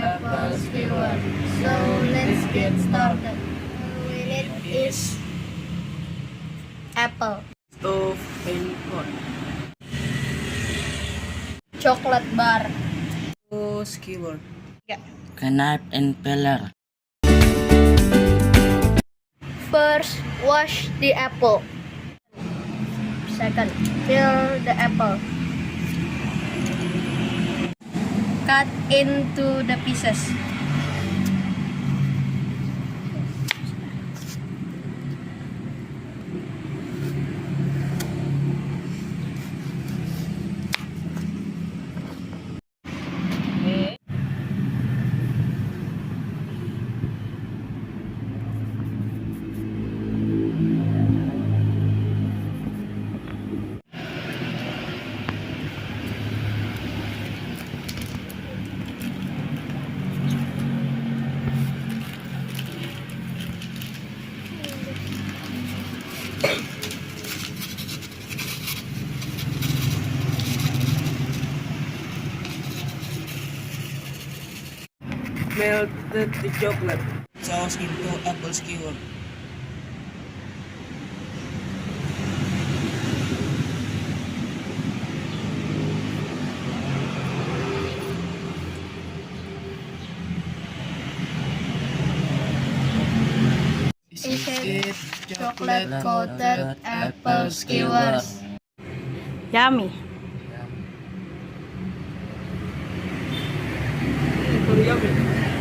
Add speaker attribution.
Speaker 1: apple skewer. So let's get started. We need is apple,
Speaker 2: Stove and pot.
Speaker 1: chocolate bar,
Speaker 2: Skewer.
Speaker 3: Knife and peeler.
Speaker 1: First, wash the apple. Second, peel the apple. Cut into the pieces.
Speaker 2: Melted the chocolate. Sauce into apple skewer.
Speaker 1: Is it chocolate coated apple skewers? Yummy.
Speaker 2: Yummy.